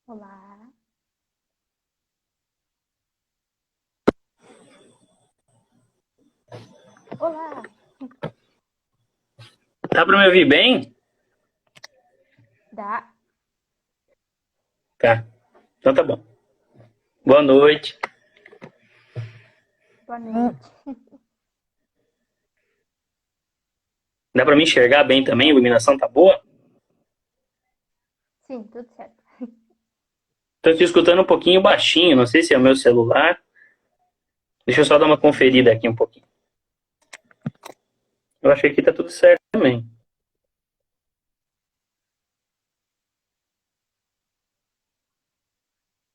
Olá. Olá. Dá para me ouvir bem? Dá. Tá. Então tá bom. Boa noite. Boa noite. Dá para me enxergar bem também? A iluminação tá boa? Sim, tudo certo. Tô aqui escutando um pouquinho baixinho, não sei se é o meu celular. Deixa eu só dar uma conferida aqui um pouquinho. Eu achei que tá tudo certo também.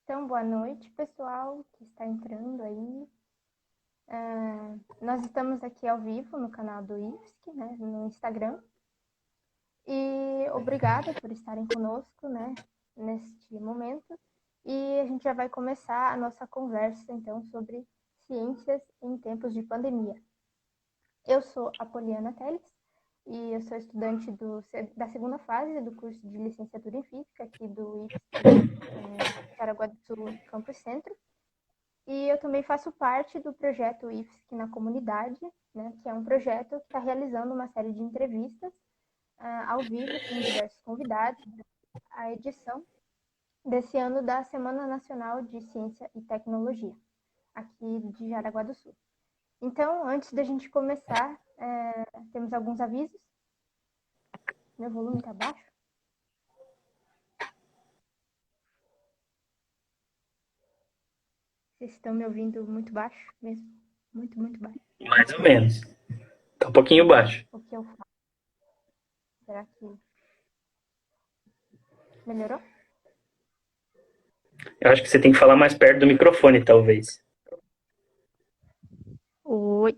Então, boa noite, pessoal que está entrando aí. Nós estamos aqui ao vivo no canal do IFSC, né, no Instagram. E obrigada por estarem conosco, né, neste momento. E a gente já vai começar a nossa conversa, então, sobre ciências em tempos de pandemia. Eu sou a Poliana Teles e eu sou estudante da segunda fase do curso de licenciatura em Física aqui do IFSC, Jaraguá do Sul, Campus Centro. E eu também faço parte do projeto IFSC na comunidade, né, que é um projeto que está realizando uma série de entrevistas ao vivo com diversos convidados, a edição desse ano da Semana Nacional de Ciência e Tecnologia, aqui de Jaraguá do Sul. Então, antes da gente começar, temos alguns avisos. Meu volume está baixo? Vocês estão me ouvindo muito baixo mesmo? Muito, muito baixo. Mais ou menos. Tá um pouquinho baixo. O que eu faço? Será que melhorou? Eu acho que você tem que falar mais perto do microfone, talvez. Oi.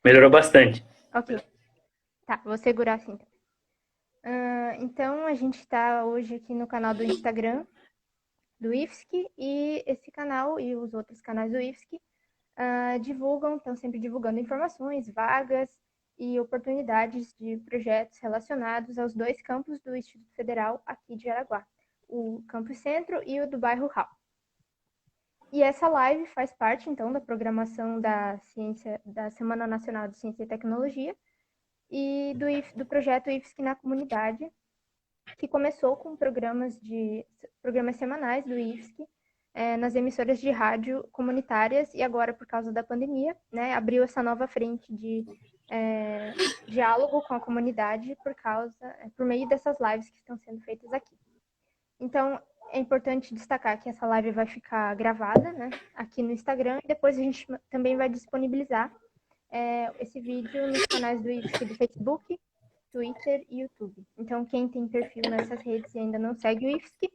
Melhorou bastante. Ok. Tá, vou segurar assim. Então, a gente está hoje aqui no canal do Instagram do IFSC e esse canal e os outros canais do IFSC estão sempre divulgando informações, vagas e oportunidades de projetos relacionados aos dois campos do Instituto Federal aqui de Jaraguá, o Campus Centro e o do bairro Hall. E essa live faz parte, então, da programação da Semana Nacional de Ciência e Tecnologia e do projeto IFSC na comunidade, que começou com programas semanais do IFSC nas emissoras de rádio comunitárias e agora, por causa da pandemia, né, abriu essa nova frente de diálogo com a comunidade por meio dessas lives que estão sendo feitas aqui. Então, é importante destacar que essa live vai ficar gravada, né, aqui no Instagram e depois a gente também vai disponibilizar esse vídeo nos canais do IFSC do Facebook, Twitter e YouTube. Então, quem tem perfil nessas redes e ainda não segue o IFSC,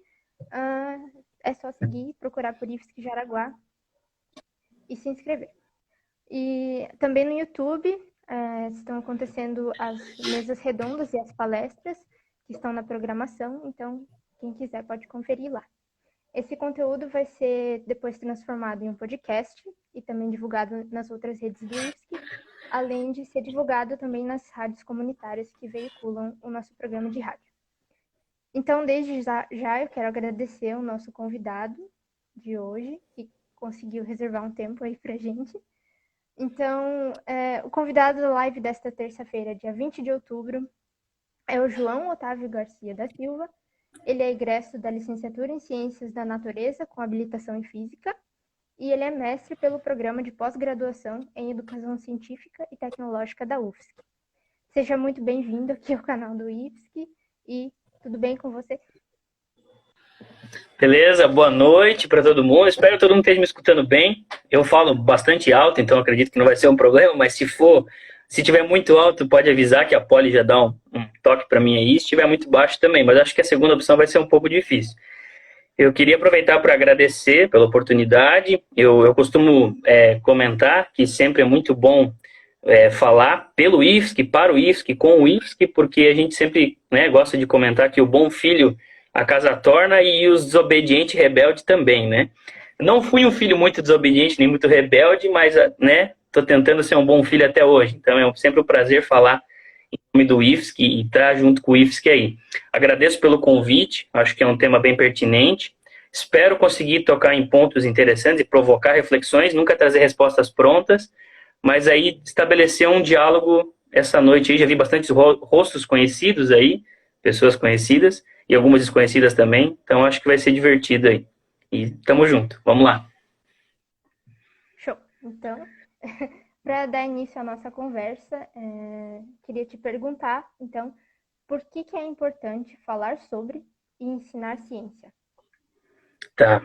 é só seguir, procurar por IFSC Jaraguá e se inscrever. E também no YouTube estão acontecendo as mesas redondas e as palestras que estão na programação, então quem quiser pode conferir lá. Esse conteúdo vai ser depois transformado em um podcast e também divulgado nas outras redes do IFSC, além de ser divulgado também nas rádios comunitárias que veiculam o nosso programa de rádio. Então, desde já eu quero agradecer ao nosso convidado de hoje, que conseguiu reservar um tempo aí pra gente. Então, o convidado da live desta terça-feira, dia 20 de outubro, é o João Otávio Garcia da Silva. Ele é egresso da licenciatura em Ciências da Natureza com habilitação em Física e ele é mestre pelo programa de pós-graduação em Educação Científica e Tecnológica da UFSC. Seja muito bem-vindo aqui ao canal do IFSC e tudo bem com você? Beleza, boa noite para todo mundo. Espero que todo mundo esteja me escutando bem. Eu falo bastante alto, então acredito que não vai ser um problema, mas se tiver muito alto, pode avisar que a Poli já dá um toque para mim aí. Se tiver muito baixo também, mas acho que a segunda opção vai ser um pouco difícil. Eu queria aproveitar para agradecer pela oportunidade. Eu costumo comentar que sempre é muito bom falar pelo IFSC, para o IFSC, com o IFSC, porque a gente sempre gosta de comentar que o bom filho a casa torna e os desobedientes rebeldes também, né? Não fui um filho muito desobediente nem muito rebelde, mas, tô tentando ser um bom filho até hoje. Então é sempre um prazer falar nome do IFSC e estar junto com o IFSC aí. Agradeço pelo convite, acho que é um tema bem pertinente. Espero conseguir tocar em pontos interessantes e provocar reflexões, nunca trazer respostas prontas, mas aí estabelecer um diálogo essa noite aí. Já vi bastantes rostos conhecidos aí, pessoas conhecidas e algumas desconhecidas também, então acho que vai ser divertido aí. E tamo junto, vamos lá. Show! Então, para dar início à nossa conversa, queria te perguntar, então, por que é importante falar sobre e ensinar ciência? Tá,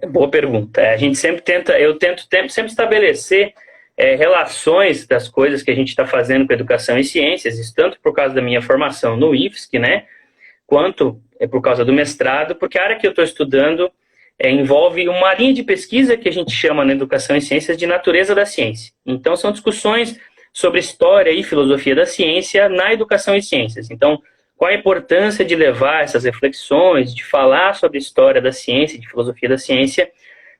boa pergunta. A gente sempre eu tento sempre estabelecer relações das coisas que a gente está fazendo com educação e ciências, isso tanto por causa da minha formação no IFSC, né, quanto por causa do mestrado, porque a área que eu estou estudando envolve uma linha de pesquisa que a gente chama na educação e ciências de natureza da ciência. Então, são discussões sobre história e filosofia da ciência na educação e ciências. Então, qual a importância de levar essas reflexões, de falar sobre história da ciência, de filosofia da ciência,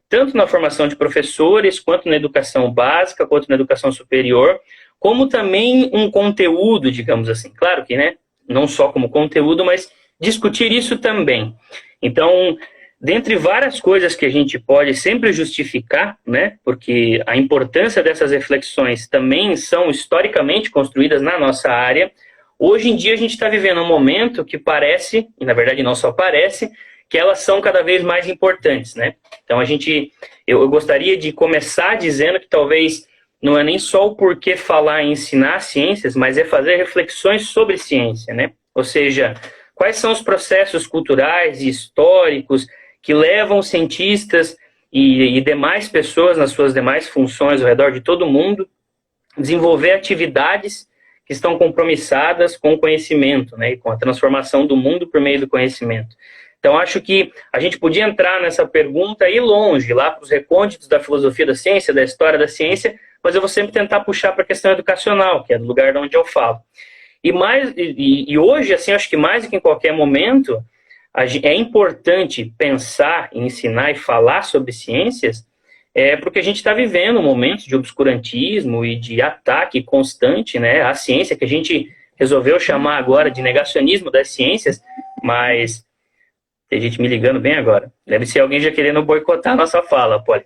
tanto na formação de professores, quanto na educação básica, quanto na educação superior, como também um conteúdo, digamos assim. Claro que, né, não só como conteúdo, mas discutir isso também. Então, dentre várias coisas que a gente pode sempre justificar, né, porque a importância dessas reflexões também são historicamente construídas na nossa área, hoje em dia a gente está vivendo um momento que parece, e na verdade não só parece, que elas são cada vez mais importantes, né? Então eu gostaria de começar dizendo que talvez não é nem só o porquê falar e ensinar ciências, mas é fazer reflexões sobre ciência, né? Ou seja, quais são os processos culturais e históricos que levam cientistas e demais pessoas nas suas demais funções ao redor de todo o mundo a desenvolver atividades que estão compromissadas com o conhecimento, né, e com a transformação do mundo por meio do conhecimento. Então, acho que a gente podia entrar nessa pergunta e ir longe, lá para os recônditos da filosofia da ciência, da história da ciência, mas eu vou sempre tentar puxar para a questão educacional, que é do lugar de onde eu falo. E hoje, assim, acho que mais do que em qualquer momento, é importante pensar, ensinar e falar sobre ciências, porque a gente está vivendo um momento de obscurantismo e de ataque constante, né, à ciência, que a gente resolveu chamar agora de negacionismo das ciências, mas tem gente me ligando bem agora. Deve ser alguém já querendo boicotar a nossa fala, pode.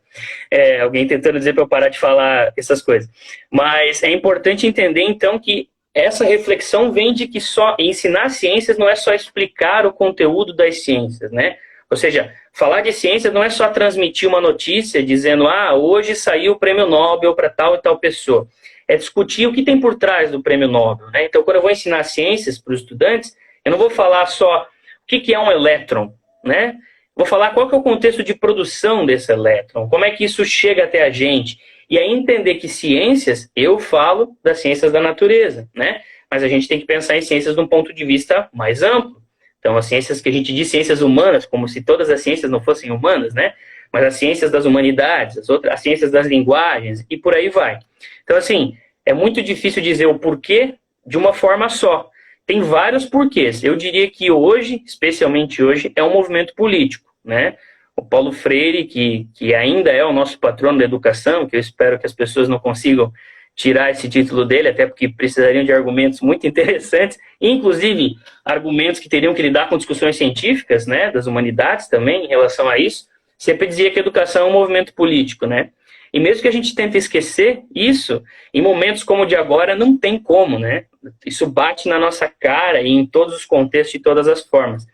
Alguém tentando dizer para eu parar de falar essas coisas. Mas é importante entender, então, que essa reflexão vem de que só ensinar ciências não é só explicar o conteúdo das ciências, né? Ou seja, falar de ciências não é só transmitir uma notícia dizendo, hoje saiu o prêmio Nobel para tal e tal pessoa. É discutir o que tem por trás do prêmio Nobel, né? Então, quando eu vou ensinar ciências para os estudantes, eu não vou falar só o que é um elétron, né? Vou falar qual que é o contexto de produção desse elétron, como é que isso chega até a gente. E aí entender que ciências, eu falo das ciências da natureza, né? Mas a gente tem que pensar em ciências de um ponto de vista mais amplo. Então, as ciências que a gente diz ciências humanas, como se todas as ciências não fossem humanas, né? Mas as ciências das humanidades, as ciências das linguagens, e por aí vai. Então, assim, é muito difícil dizer o porquê de uma forma só. Tem vários porquês. Eu diria que hoje, especialmente hoje, é um movimento político, né? O Paulo Freire, que ainda é o nosso patrono da educação, que eu espero que as pessoas não consigam tirar esse título dele, até porque precisariam de argumentos muito interessantes, inclusive argumentos que teriam que lidar com discussões científicas, né, das humanidades também, em relação a isso, sempre dizia que a educação é um movimento político, né? E mesmo que a gente tente esquecer isso, em momentos como o de agora, não tem como, né? Isso bate na nossa cara e em todos os contextos e todas as formas.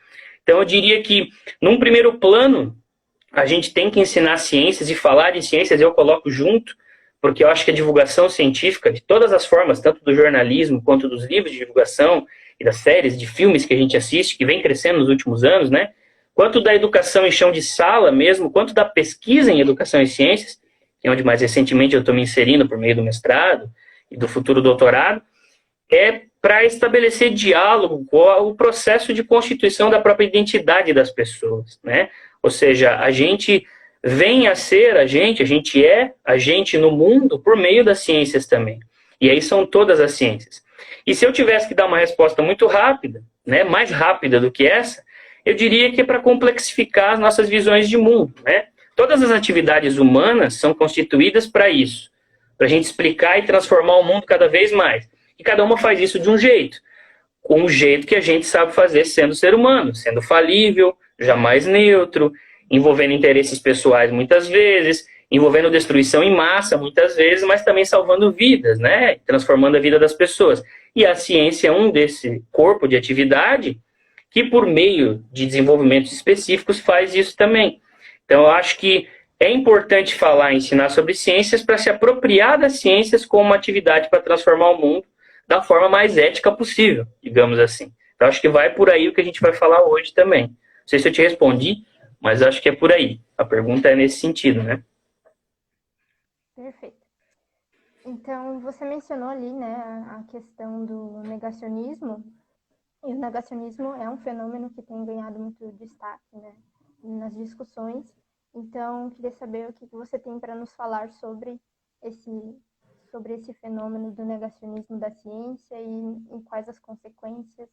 Então, eu diria que, num primeiro plano, a gente tem que ensinar ciências e falar de ciências, eu coloco junto, porque eu acho que a divulgação científica, de todas as formas, tanto do jornalismo quanto dos livros de divulgação e das séries, de filmes que a gente assiste, que vem crescendo nos últimos anos, né? Quanto da educação em chão de sala mesmo, quanto da pesquisa em educação e ciências, que é onde mais recentemente eu estou me inserindo por meio do mestrado e do futuro doutorado, é para estabelecer diálogo com o processo de constituição da própria identidade das pessoas, né? Ou seja, a gente vem a ser a gente é a gente no mundo por meio das ciências também. E aí são todas as ciências. E se eu tivesse que dar uma resposta muito rápida, né, mais rápida do que essa, eu diria que é para complexificar as nossas visões de mundo, né? Todas as atividades humanas são constituídas para isso, para a gente explicar e transformar o mundo cada vez mais. E cada uma faz isso de um jeito. Um jeito que a gente sabe fazer sendo ser humano, sendo falível, jamais neutro, envolvendo interesses pessoais muitas vezes, envolvendo destruição em massa muitas vezes, mas também salvando vidas, né? Transformando a vida das pessoas. E a ciência é um desse corpo de atividade que, por meio de desenvolvimentos específicos, faz isso também. Então, eu acho que é importante falar, ensinar sobre ciências para se apropriar das ciências como uma atividade para transformar o mundo da forma mais ética possível, digamos assim. Então, acho que vai por aí o que a gente vai falar hoje também. Não sei se eu te respondi, mas acho que é por aí. A pergunta é nesse sentido, né? Perfeito. Então, você mencionou ali, né, a questão do negacionismo, e o negacionismo é um fenômeno que tem ganhado muito destaque, né, nas discussões. Então, queria saber o que você tem para nos falar sobre esse fenômeno do negacionismo da ciência e quais as consequências.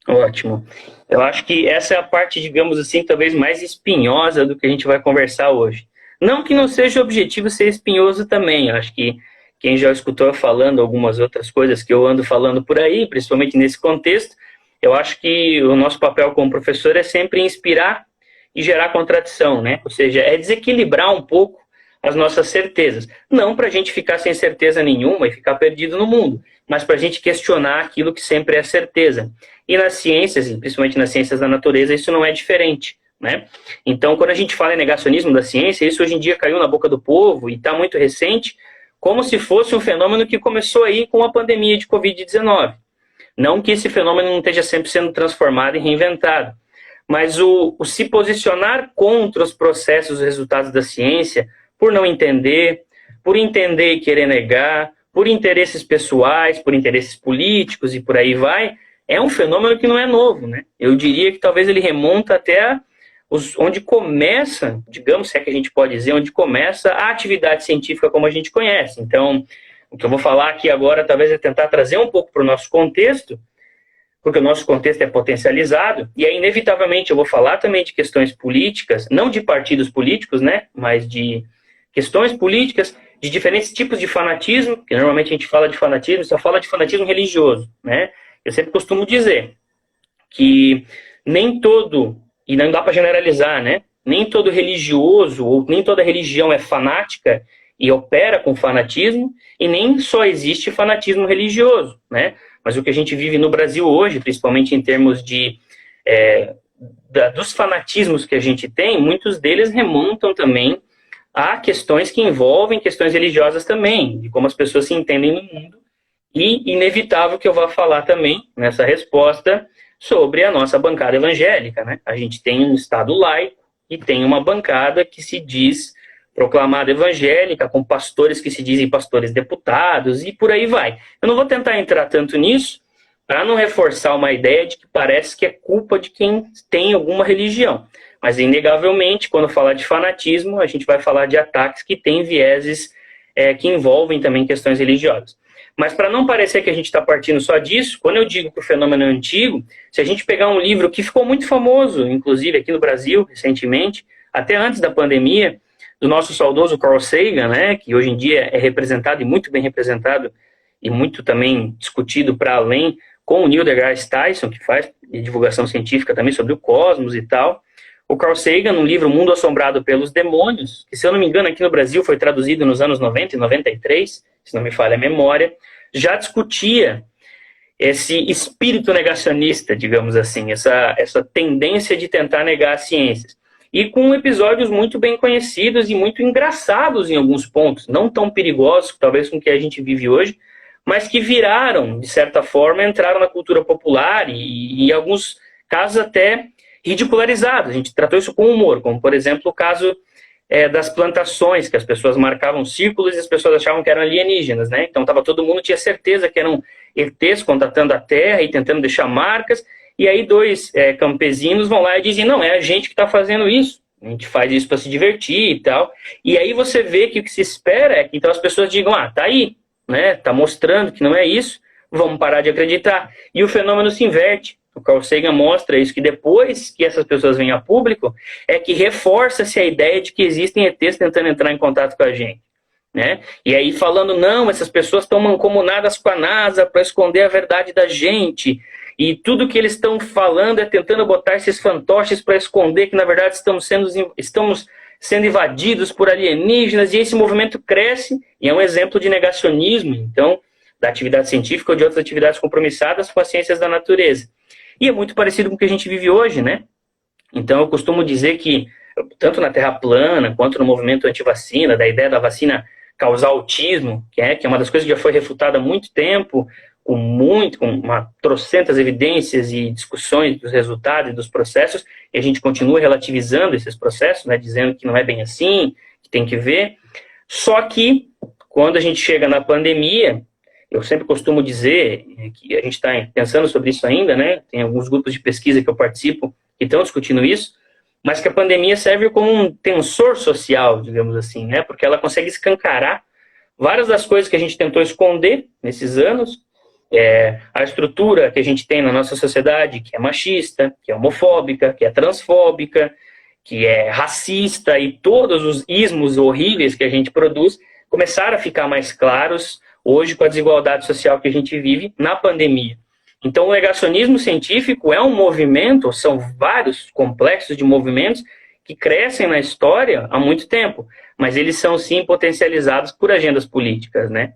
Ótimo. Eu acho que essa é a parte, digamos assim, talvez mais espinhosa do que a gente vai conversar hoje. Não que não seja objetivo ser espinhoso também. Eu acho que quem já escutou eu falando algumas outras coisas que eu ando falando por aí, principalmente nesse contexto, eu acho que o nosso papel como professor é sempre inspirar e gerar contradição, né? Ou seja, é desequilibrar um pouco as nossas certezas. Não para a gente ficar sem certeza nenhuma e ficar perdido no mundo, mas para a gente questionar aquilo que sempre é certeza. E nas ciências, principalmente nas ciências da natureza, isso não é diferente, né? Então, quando a gente fala em negacionismo da ciência, isso hoje em dia caiu na boca do povo e está muito recente, como se fosse um fenômeno que começou aí com a pandemia de Covid-19. Não que esse fenômeno não esteja sempre sendo transformado e reinventado, mas o se posicionar contra os processos e resultados da ciência, por não entender, por entender e querer negar, por interesses pessoais, por interesses políticos e por aí vai, é um fenômeno que não é novo, né? Eu diria que talvez ele remonta até onde começa, digamos, se é que a gente pode dizer, onde começa a atividade científica como a gente conhece. Então, o que eu vou falar aqui agora talvez é tentar trazer um pouco para o nosso contexto, porque o nosso contexto é potencializado, e aí, inevitavelmente, eu vou falar também de questões políticas, não de partidos políticos, né, mas de questões políticas, de diferentes tipos de fanatismo, que normalmente a gente fala de fanatismo, só fala de fanatismo religioso, né? Eu sempre costumo dizer que nem todo, e não dá para generalizar, né? Nem todo religioso, ou nem toda religião é fanática e opera com fanatismo, e nem só existe fanatismo religioso, né? Mas o que a gente vive no Brasil hoje, principalmente em termos dos fanatismos que a gente tem, muitos deles remontam também a questões que envolvem questões religiosas também, de como as pessoas se entendem no mundo, e inevitável que eu vá falar também, nessa resposta, sobre a nossa bancada evangélica, né? A gente tem um Estado laico e tem uma bancada que se diz proclamada evangélica, com pastores que se dizem pastores deputados, e por aí vai. Eu não vou tentar entrar tanto nisso, para não reforçar uma ideia de que parece que é culpa de quem tem alguma religião. Mas, inegavelmente, quando falar de fanatismo, a gente vai falar de ataques que têm vieses que envolvem também questões religiosas. Mas, para não parecer que a gente está partindo só disso, quando eu digo que o fenômeno é antigo, se a gente pegar um livro que ficou muito famoso, inclusive aqui no Brasil, recentemente, até antes da pandemia, do nosso saudoso Carl Sagan, né, que hoje em dia é representado e muito bem representado e muito também discutido para além com o Neil deGrasse Tyson, que faz divulgação científica também sobre o cosmos e tal. O Carl Sagan, no livro Mundo Assombrado pelos Demônios, que, se eu não me engano, aqui no Brasil foi traduzido nos anos 90 e 93, se não me falha a memória, já discutia esse espírito negacionista, digamos assim, essa tendência de tentar negar as ciências. E com episódios muito bem conhecidos e muito engraçados em alguns pontos, não tão perigosos, talvez com o que a gente vive hoje, mas que viraram, de certa forma, entraram na cultura popular e em alguns casos até ridicularizados. A gente tratou isso com humor, como, por exemplo, o caso das plantações, que as pessoas marcavam círculos e as pessoas achavam que eram alienígenas, né? Então todo mundo tinha certeza que eram ETs contatando a Terra e tentando deixar marcas, e aí dois campesinos vão lá e dizem, não, é a gente que está fazendo isso, a gente faz isso para se divertir e tal. E aí você vê que o que se espera é que então as pessoas digam, tá aí, né? Tá mostrando que não é isso, vamos parar de acreditar. E o fenômeno se inverte. O Carl Sagan mostra isso, que depois que essas pessoas vêm a público, é que reforça-se a ideia de que existem ETs tentando entrar em contato com a gente. né? E aí falando, não, essas pessoas estão mancomunadas com a NASA para esconder a verdade da gente, e tudo que eles estão falando é tentando botar esses fantoches para esconder que, na verdade, estamos sendo invadidos por alienígenas, e esse movimento cresce, e é um exemplo de negacionismo, então, da atividade científica ou de outras atividades compromissadas com as ciências da natureza. E é muito parecido com o que a gente vive hoje, né? Então, eu costumo dizer que, tanto na Terra plana, quanto no movimento anti-vacina, da ideia da vacina causar autismo, que é uma das coisas que já foi refutada há muito tempo, com uma trocentas evidências e discussões dos resultados e dos processos, e a gente continua relativizando esses processos, né, dizendo que não é bem assim, que tem que ver. Só que, quando a gente chega na pandemia, eu sempre costumo dizer que a gente está pensando sobre isso ainda, né, tem alguns grupos de pesquisa que eu participo que estão discutindo isso, mas que a pandemia serve como um tensor social, digamos assim, né, porque ela consegue escancarar várias das coisas que a gente tentou esconder nesses anos, a estrutura que a gente tem na nossa sociedade, que é machista, que é homofóbica, que é transfóbica, que é racista, e todos os ismos horríveis que a gente produz começaram a ficar mais claros hoje com a desigualdade social que a gente vive na pandemia. Então, o negacionismo científico é um movimento, são vários complexos de movimentos que crescem na história há muito tempo, mas eles são, sim, potencializados por agendas políticas, né?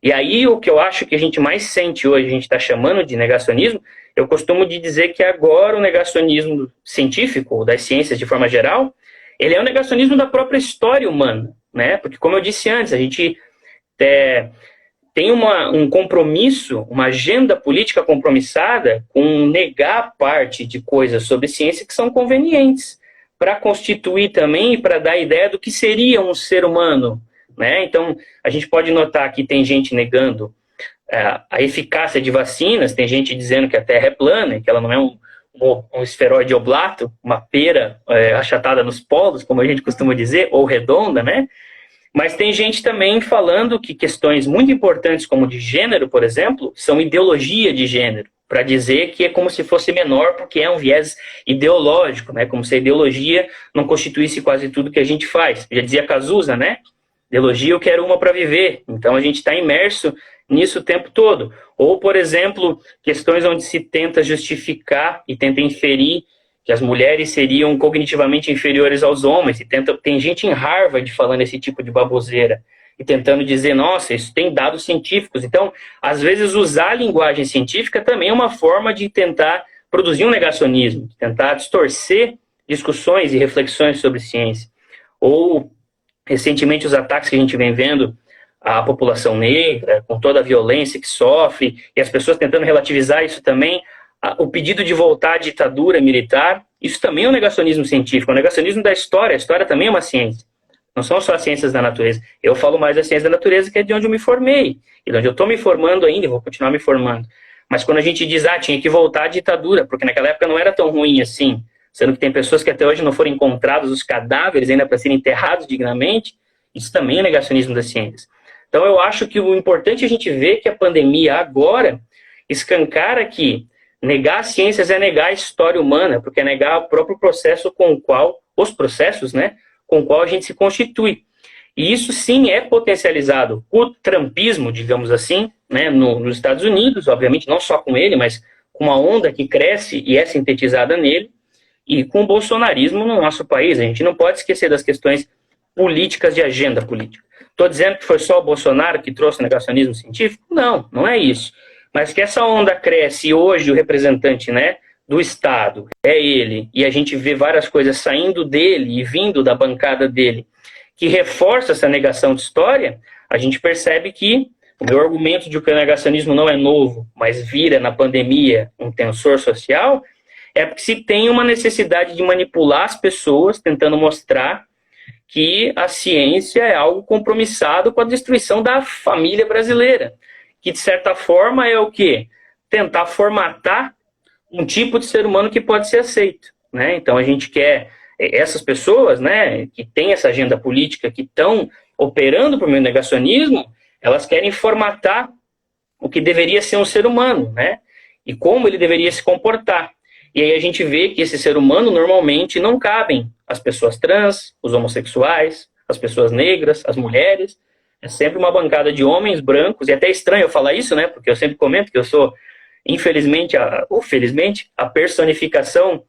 E aí, o que eu acho que a gente mais sente hoje, a gente está chamando de negacionismo, eu costumo de dizer que agora o negacionismo científico, ou das ciências de forma geral, ele é o negacionismo da própria história humana, né? Porque, como eu disse antes, a gente tem um compromisso, uma agenda política compromissada com negar parte de coisas sobre ciência que são convenientes, para constituir também e para dar a ideia do que seria um ser humano, né? Então, a gente pode notar que tem gente negando a eficácia de vacinas, tem gente dizendo que a Terra é plana, que ela não é um esferoide oblato, uma pera achatada nos polos, como a gente costuma dizer, ou redonda, né? Mas tem gente também falando que questões muito importantes, como de gênero, por exemplo, são ideologia de gênero, para dizer que é como se fosse menor, porque é um viés ideológico, né? Como se a ideologia não constituísse quase tudo que a gente faz. Já dizia Cazuza, né? Ideologia, eu quero uma para viver. Então, a gente está imerso nisso o tempo todo. Ou, por exemplo, questões onde se tenta justificar e tenta inferir que as mulheres seriam cognitivamente inferiores aos homens. E tem gente em Harvard falando esse tipo de baboseira. E tentando dizer, nossa, isso tem dados científicos. Então, às vezes, usar a linguagem científica também é uma forma de tentar produzir um negacionismo, de tentar distorcer discussões e reflexões sobre ciência. Ou, recentemente, os ataques que a gente vem vendo à população negra, com toda a violência que sofre, e as pessoas tentando relativizar isso também, o pedido de voltar à ditadura militar, isso também é um negacionismo científico, é um negacionismo da história. A história também é uma ciência. Não são só as ciências da natureza. Eu falo mais da ciência da natureza, que é de onde eu me formei, e de onde eu estou me formando ainda, e vou continuar me formando. Mas quando a gente diz, tinha que voltar à ditadura, porque naquela época não era tão ruim assim, sendo que tem pessoas que até hoje não foram encontrados os cadáveres ainda para serem enterrados dignamente, isso também é negacionismo da ciência. Então eu acho que o importante é a gente ver que a pandemia agora escancara que negar as ciências é negar a história humana, porque é negar o próprio processo com o qual, os processos, né, com o qual a gente se constitui. E isso sim é potencializado. O trumpismo, digamos assim, né, nos Estados Unidos, obviamente não só com ele, mas com uma onda que cresce e é sintetizada nele, e com o bolsonarismo no nosso país. A gente não pode esquecer das questões políticas de agenda política. Estou dizendo que foi só o Bolsonaro que trouxe o negacionismo científico? Não, não é isso. Mas que essa onda cresce e hoje o representante, né, do Estado é ele, e a gente vê várias coisas saindo dele e vindo da bancada dele, que reforça essa negação de história, a gente percebe que o meu argumento de que o negacionismo não é novo, mas vira na pandemia um tensor social, é porque se tem uma necessidade de manipular as pessoas, tentando mostrar que a ciência é algo compromissado com a destruição da família brasileira, que de certa forma é o quê? Tentar formatar um tipo de ser humano que pode ser aceito, né? Então a gente quer essas pessoas, né, que têm essa agenda política, que estão operando por meio do negacionismo, elas querem formatar o que deveria ser um ser humano, né? E como ele deveria se comportar. E aí a gente vê que esse ser humano normalmente não cabem as pessoas trans, os homossexuais, as pessoas negras, as mulheres, É sempre uma bancada de homens brancos, e é até estranho eu falar isso, né? Porque eu sempre comento que eu sou, infelizmente, ou felizmente, a personificação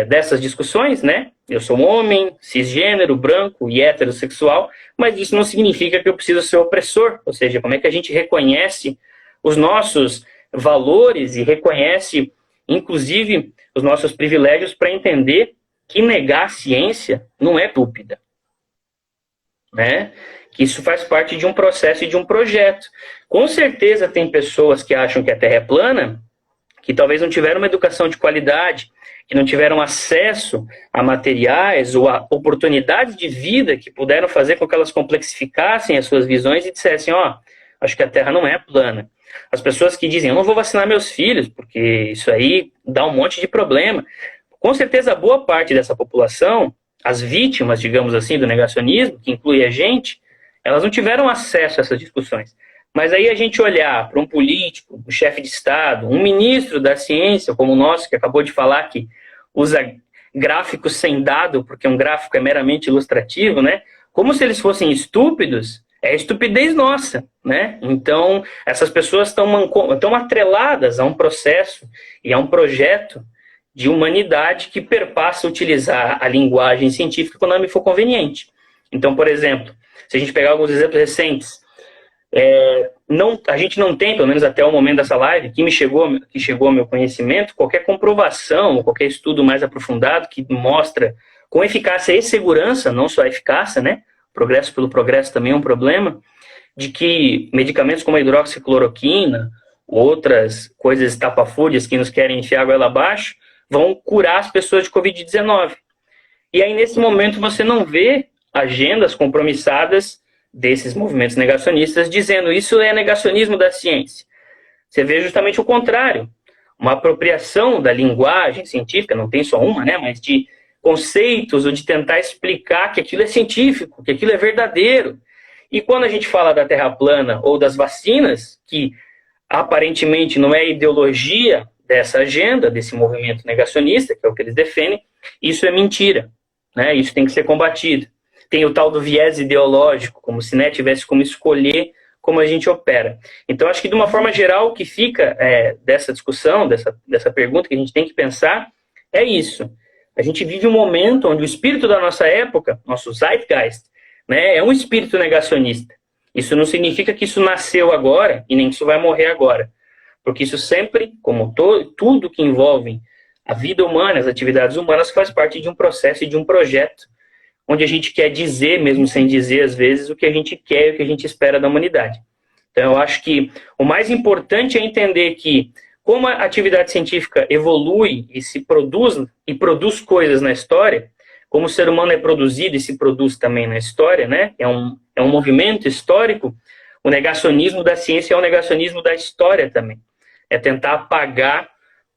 dessas discussões, né? Eu sou um homem, cisgênero, branco e heterossexual, mas isso não significa que eu preciso ser opressor, ou seja, como é que a gente reconhece os nossos valores e reconhece, inclusive, os nossos privilégios para entender que negar a ciência não é dúvida, né? Que isso faz parte de um processo e de um projeto. Com certeza tem pessoas que acham que a Terra é plana, que talvez não tiveram uma educação de qualidade, que não tiveram acesso a materiais ou a oportunidades de vida que puderam fazer com que elas complexificassem as suas visões e dissessem, ó, acho que a Terra não é plana. As pessoas que dizem, eu não vou vacinar meus filhos, porque isso aí dá um monte de problema. Com certeza, boa parte dessa população, as vítimas, digamos assim, do negacionismo, que inclui a gente, elas não tiveram acesso a essas discussões. Mas aí a gente olhar para um político, um chefe de Estado, um ministro da ciência, como o nosso, que acabou de falar que usa gráficos sem dado, porque um gráfico é meramente ilustrativo, né? Como se eles fossem estúpidos, é estupidez nossa, né? Então, essas pessoas estão atreladas a um processo e a um projeto de humanidade que perpassa utilizar a linguagem científica quando ela me for conveniente. Então, por exemplo, se a gente pegar alguns exemplos recentes, a gente não tem, pelo menos até o momento dessa live, que chegou ao meu conhecimento, qualquer comprovação, qualquer estudo mais aprofundado que mostra com eficácia e segurança, não só a eficácia, né? Progresso pelo progresso também é um problema, de que medicamentos como a hidroxicloroquina, outras coisas estapafúrdias que nos querem enfiar a goela abaixo, vão curar as pessoas de Covid-19. E aí, nesse momento, você não vê agendas compromissadas desses movimentos negacionistas dizendo isso é negacionismo da ciência. Você vê justamente o contrário. Uma apropriação da linguagem científica, não tem só uma, né, mas de conceitos ou de tentar explicar que aquilo é científico, que aquilo é verdadeiro. E quando a gente fala da Terra plana ou das vacinas, que aparentemente não é a ideologia dessa agenda, desse movimento negacionista, que é o que eles defendem, isso é mentira, né? Isso tem que ser combatido. Tem o tal do viés ideológico, como se tivesse como escolher como a gente opera. Então, acho que de uma forma geral, o que fica dessa discussão, dessa pergunta que a gente tem que pensar, é isso. A gente vive um momento onde o espírito da nossa época, nosso zeitgeist, né, é um espírito negacionista. Isso não significa que isso nasceu agora e nem que isso vai morrer agora. Porque isso sempre, como tudo que envolve a vida humana, as atividades humanas, faz parte de um processo e de um projeto onde a gente quer dizer, mesmo sem dizer às vezes, o que a gente quer e o que a gente espera da humanidade. Então, eu acho que o mais importante é entender que, como a atividade científica evolui e se produz, e produz coisas na história, como o ser humano é produzido e se produz também na história, né? É um movimento histórico, o negacionismo da ciência é o negacionismo da história também. É tentar apagar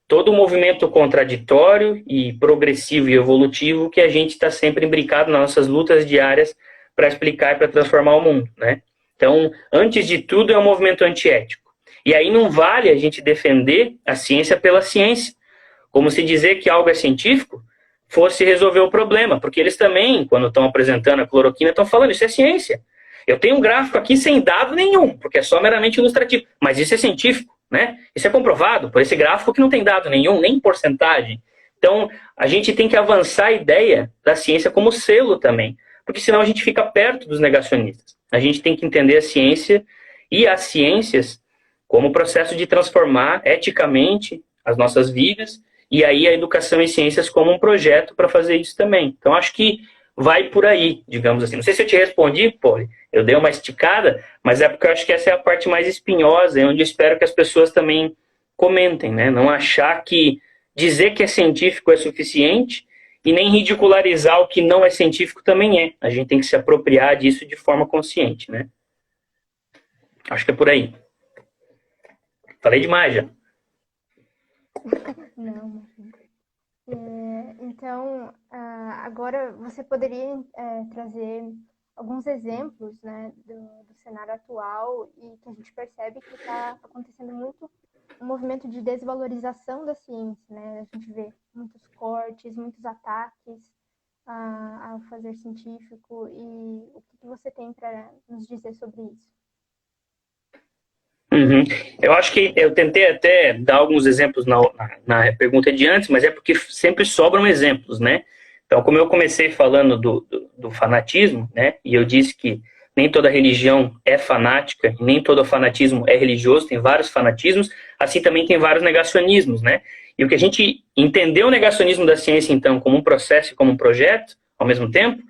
todo o movimento contraditório e progressivo e evolutivo que a gente está sempre imbricado nas nossas lutas diárias para explicar e para transformar o mundo, né? Então, antes de tudo, é um movimento antiético. E aí não vale a gente defender a ciência pela ciência, como se dizer que algo é científico fosse resolver o problema, porque eles também, quando estão apresentando a cloroquina, estão falando, isso é ciência. Eu tenho um gráfico aqui sem dado nenhum, porque é só meramente ilustrativo, mas isso é científico, né? Isso é comprovado por esse gráfico que não tem dado nenhum, nem porcentagem. Então, a gente tem que avançar a ideia da ciência como selo também, porque senão a gente fica perto dos negacionistas. A gente tem que entender a ciência e as ciências como processo de transformar eticamente as nossas vidas, e aí a educação e ciências como um projeto para fazer isso também. Então, acho que vai por aí, digamos assim. Não sei se eu te respondi, Poli, eu dei uma esticada, mas é porque eu acho que essa é a parte mais espinhosa, é onde eu espero que as pessoas também comentem, né? Não achar que dizer que é científico é suficiente e nem ridicularizar o que não é científico também é. A gente tem que se apropriar disso de forma consciente, né? Acho que é por aí. Falei demais já. Não, então, agora você poderia trazer alguns exemplos, né, do cenário atual e que a gente percebe que está acontecendo muito um movimento de desvalorização da ciência, né? A gente vê muitos cortes, muitos ataques. ao fazer científico e o que você tem para nos dizer sobre isso? Uhum. Eu acho que eu tentei até dar alguns exemplos na pergunta de antes, mas é porque sempre sobram exemplos, né? Então, como eu comecei falando do fanatismo, né? E eu disse que nem toda religião é fanática, e nem todo fanatismo é religioso, tem vários fanatismos, assim também tem vários negacionismos, né? E o que a gente entendeu o negacionismo da ciência, então, como um processo e como um projeto, ao mesmo tempo,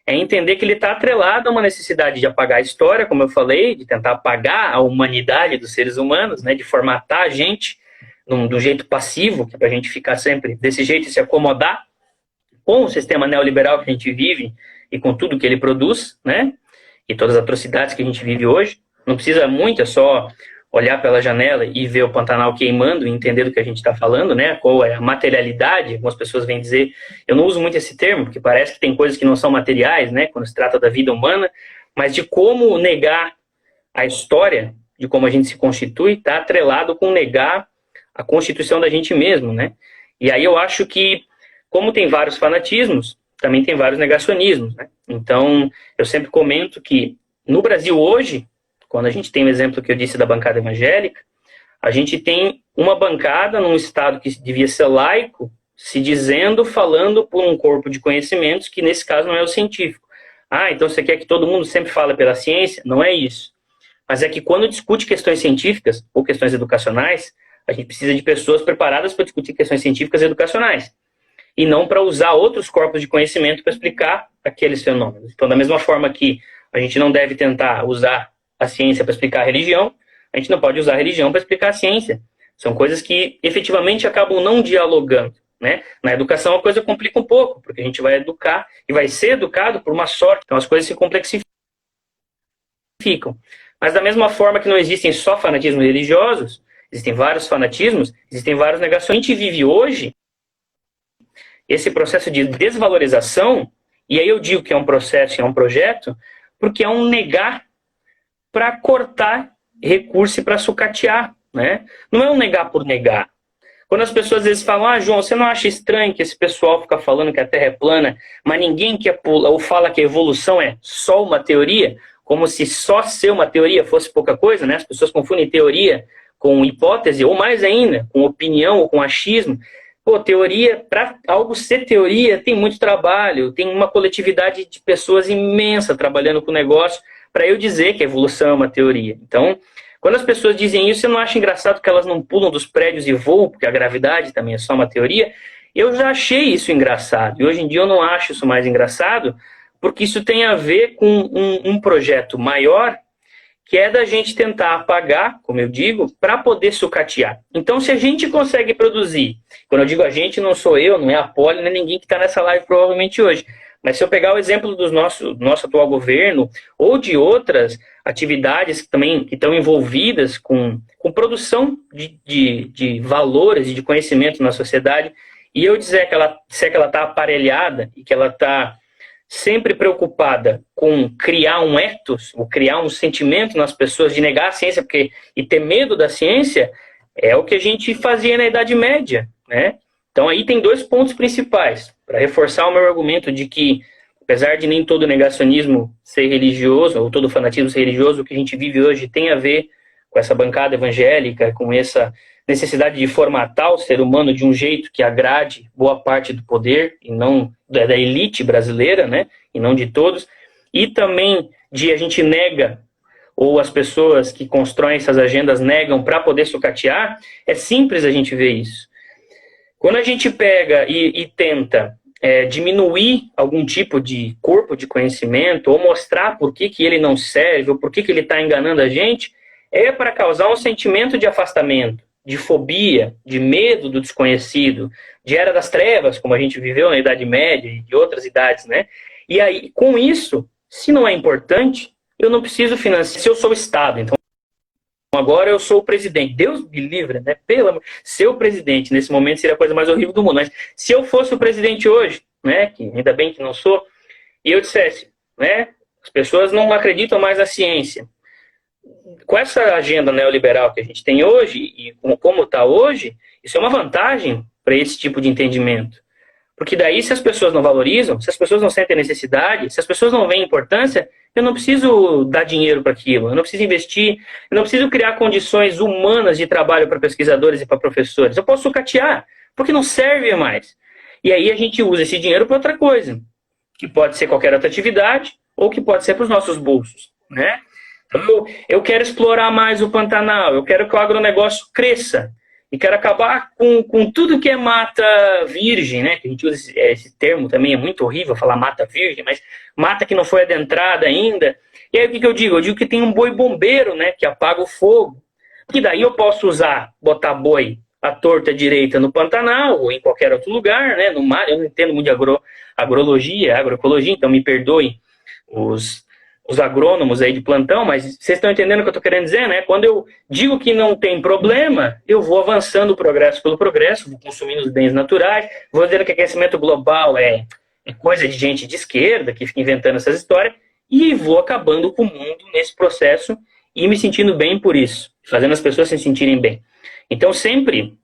é entender que ele está atrelado a uma necessidade de apagar a história, como eu falei, de tentar apagar a humanidade dos seres humanos, né, de formatar a gente de um jeito passivo, que é para a gente ficar sempre desse jeito e se acomodar com o sistema neoliberal que a gente vive e com tudo que ele produz, né, e todas as atrocidades que a gente vive hoje. Não precisa muito, é só olhar pela janela e ver o Pantanal queimando e entender do que a gente está falando, né? Qual é a materialidade. Algumas pessoas vêm dizer, eu não uso muito esse termo, porque parece que tem coisas que não são materiais, né? Quando se trata da vida humana, mas de como negar a história, de como a gente se constitui, está atrelado com negar a constituição da gente mesmo, né? E aí eu acho que, como tem vários fanatismos, também tem vários negacionismos, né? Então, eu sempre comento que no Brasil hoje, quando a gente tem o exemplo que eu disse da bancada evangélica, a gente tem uma bancada num estado que devia ser laico, se dizendo, falando por um corpo de conhecimentos que nesse caso não é o científico. Ah, então você quer que todo mundo sempre fale pela ciência? Não é isso. Mas é que quando discute questões científicas ou questões educacionais, a gente precisa de pessoas preparadas para discutir questões científicas e educacionais. E não para usar outros corpos de conhecimento para explicar aqueles fenômenos. Então, da mesma forma que a gente não deve tentar usar a ciência para explicar a religião, a gente não pode usar a religião para explicar a ciência. São coisas que efetivamente acabam não dialogando, né? Na educação a coisa complica um pouco, porque a gente vai educar e vai ser educado por uma sorte, então as coisas se complexificam. Mas da mesma forma que não existem só fanatismos religiosos, existem vários fanatismos, existem vários negacionistas. A gente vive hoje esse processo de desvalorização, e aí eu digo que é um processo, é um projeto, porque é um negar para cortar recurso e para sucatear, né? Não é um negar por negar. Quando as pessoas às vezes falam, ah, João, você não acha estranho que esse pessoal fica falando que a Terra é plana, mas ninguém quer pular, ou fala que a evolução é só uma teoria, como se só ser uma teoria fosse pouca coisa, né? As pessoas confundem teoria com hipótese, ou mais ainda, com opinião ou com achismo. Pô, teoria, para algo ser teoria, tem muito trabalho, tem uma coletividade de pessoas imensa trabalhando com o negócio, para eu dizer que a evolução é uma teoria. Então, quando as pessoas dizem isso, eu não acho engraçado que elas não pulam dos prédios e voam, porque a gravidade também é só uma teoria. Eu já achei isso engraçado. E hoje em dia eu não acho isso mais engraçado, porque isso tem a ver com um projeto maior, que é da gente tentar apagar, como eu digo, para poder sucatear. Então, se a gente consegue produzir, quando eu digo a gente, não sou eu, não é a Poli, não é ninguém que está nessa live provavelmente hoje, mas se eu pegar o exemplo do nosso atual governo, ou de outras atividades que também que estão envolvidas com produção de valores e de conhecimento na sociedade, e eu dizer que ela está aparelhada e que ela está sempre preocupada com criar um ethos, ou criar um sentimento nas pessoas de negar a ciência e ter medo da ciência, é o que a gente fazia na Idade Média, né? Então aí tem dois pontos principais, para reforçar o meu argumento de que, apesar de nem todo negacionismo ser religioso, ou todo fanatismo ser religioso, o que a gente vive hoje tem a ver com essa bancada evangélica, com essa necessidade de formatar o ser humano de um jeito que agrade boa parte do poder, e não da elite brasileira, né? E não de todos. E também de a gente nega, ou as pessoas que constroem essas agendas negam para poder sucatear, é simples a gente ver isso. Quando a gente pega e tenta diminuir algum tipo de corpo de conhecimento, ou mostrar por que ele não serve, ou por que ele está enganando a gente, é para causar um sentimento de afastamento, de fobia, de medo do desconhecido, de era das trevas, como a gente viveu na Idade Média e de outras idades, né? E aí, com isso, se não é importante, eu não preciso financiar. Se eu sou o Estado, então agora eu sou o presidente. Deus me livre, né? Pelo amor. Ser o presidente nesse momento seria a coisa mais horrível do mundo. Mas se eu fosse o presidente hoje, né? Que ainda bem que não sou, e eu dissesse, né? As pessoas não acreditam mais na ciência. Com essa agenda neoliberal que a gente tem hoje, e como está hoje, isso é uma vantagem para esse tipo de entendimento. Porque daí, se as pessoas não valorizam, se as pessoas não sentem necessidade, se as pessoas não veem importância, eu não preciso dar dinheiro para aquilo, eu não preciso investir, eu não preciso criar condições humanas de trabalho para pesquisadores e para professores. Eu posso sucatear, porque não serve mais. E aí a gente usa esse dinheiro para outra coisa, que pode ser qualquer outra atividade, ou que pode ser para os nossos bolsos, né? Então, eu quero explorar mais o Pantanal, eu quero que o agronegócio cresça, e quero acabar com tudo que é mata virgem, né? Que a gente usa esse termo também, é muito horrível falar mata virgem, mas mata que não foi adentrada ainda. E aí o que eu digo? Eu digo que tem um boi bombeiro, né? Que apaga o fogo. Que daí eu posso botar boi à torta direita no Pantanal ou em qualquer outro lugar, né? No mar, eu não entendo muito de agrologia, agroecologia, então me perdoem os agrônomos aí de plantão, mas vocês estão entendendo o que eu estou querendo dizer, né? Quando eu digo que não tem problema, eu vou avançando o progresso pelo progresso, vou consumindo os bens naturais, vou dizendo que aquecimento global é coisa de gente de esquerda que fica inventando essas histórias, e vou acabando com o mundo nesse processo e me sentindo bem por isso, fazendo as pessoas se sentirem bem. Então, sempre